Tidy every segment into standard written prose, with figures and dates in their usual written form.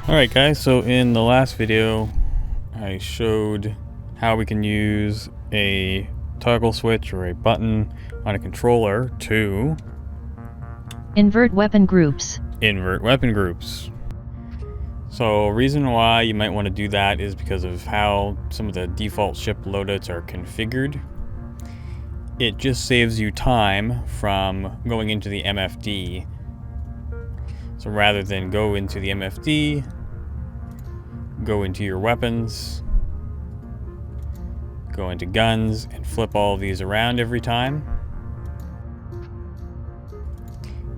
Alright guys, so in the last video I showed how we can use a toggle switch or a button on a controller to invert weapon groups. Invert weapon groups. So reason why you might want to do that is because of how some of the default ship loadouts are configured. It just saves you time from going into the MFD. So rather than go into the MFD, go into your weapons, go into guns, and flip all of these around every time.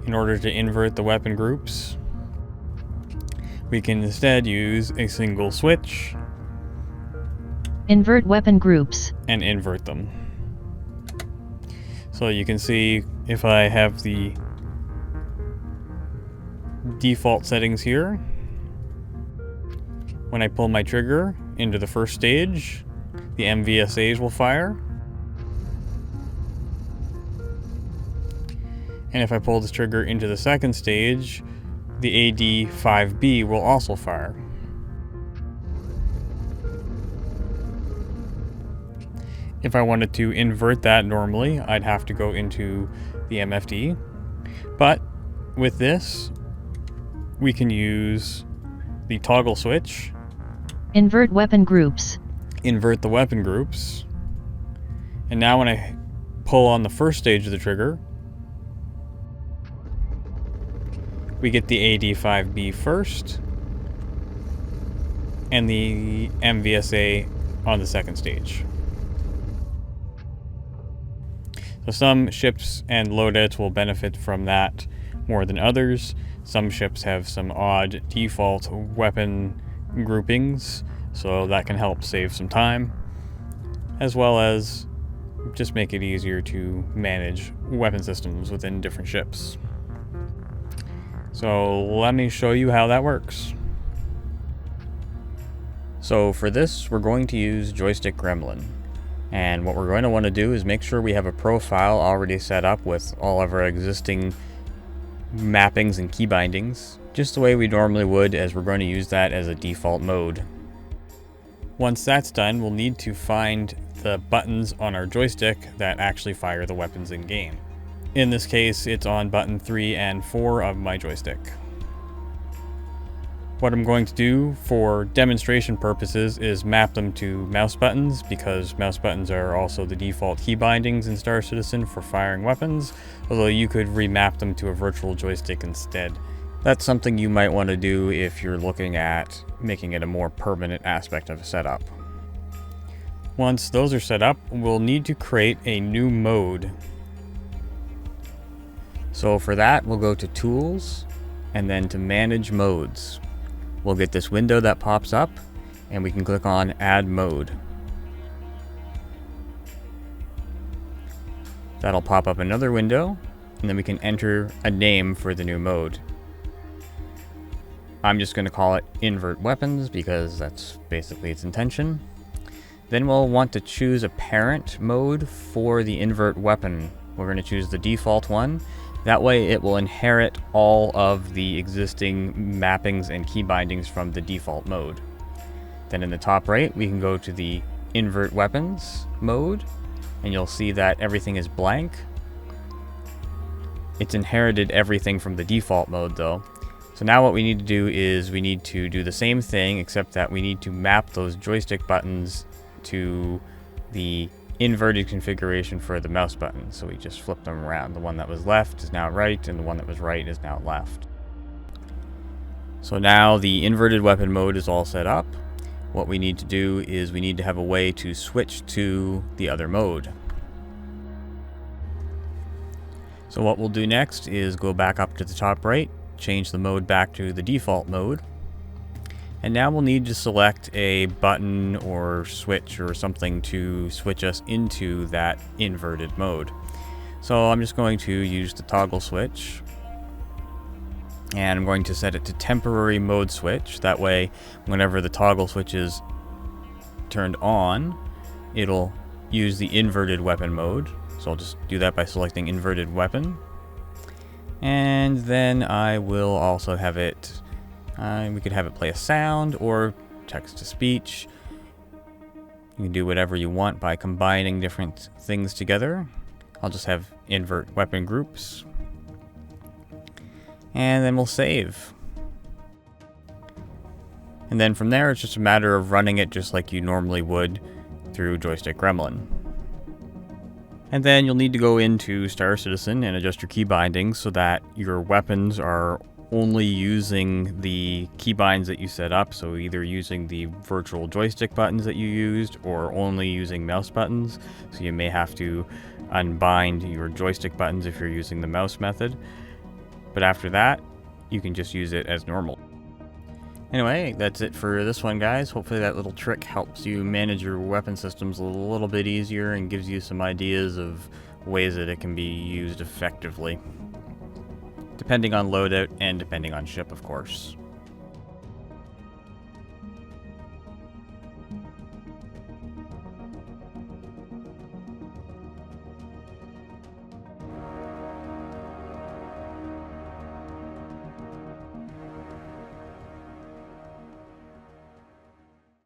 In order to invert the weapon groups, we can instead use a single switch, invert weapon groups, and invert them. So you can see if I have the default settings here, when I pull my trigger into the first stage, the MVSAs will fire. And if I pull this trigger into the second stage, the AD5B will also fire. If I wanted to invert that normally, I'd have to go into the MFD. But with this, we can use the toggle switch, invert weapon groups, invert the weapon groups, and now when I pull on the first stage of the trigger, we get the AD5B first, and the MVSA on the second stage. So some ships and loadouts will benefit from that more than others. Some ships have some odd default weapon groupings, so that can help save some time, as well as just make it easier to manage weapon systems within different ships. So let me show you how that works. So for this, we're going to use Joystick Gremlin. And what we're going to want to do is make sure we have a profile already set up with all of our existing mappings and key bindings, just the way we normally would, as we're going to use that as a default mode. Once that's done, we'll need to find the buttons on our joystick that actually fire the weapons in game. In this case, it's on button 3 and 4 of my joystick. What I'm going to do for demonstration purposes is map them to mouse buttons, because mouse buttons are also the default key bindings in Star Citizen for firing weapons, although you could remap them to a virtual joystick instead. That's something you might want to do if you're looking at making it a more permanent aspect of a setup. Once those are set up, we'll need to create a new mode. So for that, we'll go to Tools, and then to Manage Modes. We'll get this window that pops up, and we can click on Add Mode. That'll pop up another window, and then we can enter a name for the new mode. I'm just going to call it Invert Weapons, because that's basically its intention. Then we'll want to choose a parent mode for the invert weapon. We're going to choose the default one. That way it will inherit all of the existing mappings and key bindings from the default mode. Then in the top right, we can go to the Invert Weapons mode, and you'll see that everything is blank. It's inherited everything from the default mode though. So now what we need to do is we need to do the same thing, except that we need to map those joystick buttons to the inverted configuration for the mouse button. So we just flip them around. The one that was left is now right, and the one that was right is now left. So now the inverted weapon mode is all set up. What we need to do is we need to have a way to switch to the other mode. So what we'll do next is go back up to the top right, change the mode back to the default mode. And now we'll need to select a button or switch or something to switch us into that inverted mode. So I'm just going to use the toggle switch, and I'm going to set it to temporary mode switch. That way, whenever the toggle switch is turned on, it'll use the inverted weapon mode. So I'll just do that by selecting inverted weapon. And then I will also have it We could have it play a sound or text-to-speech. You can do whatever you want by combining different things together. I'll just have invert weapon groups. And then we'll save. And then from there, it's just a matter of running it just like you normally would through Joystick Gremlin. And then you'll need to go into Star Citizen and adjust your key bindings so that your weapons are only using the keybinds that you set up, so either using the virtual joystick buttons that you used or only using mouse buttons. So you may have to unbind your joystick buttons if you're using the mouse method. But after that, you can just use it as normal. Anyway, that's it for this one, guys. Hopefully that little trick helps you manage your weapon systems a little bit easier and gives you some ideas of ways that it can be used effectively. Depending on loadout and depending on ship, of course.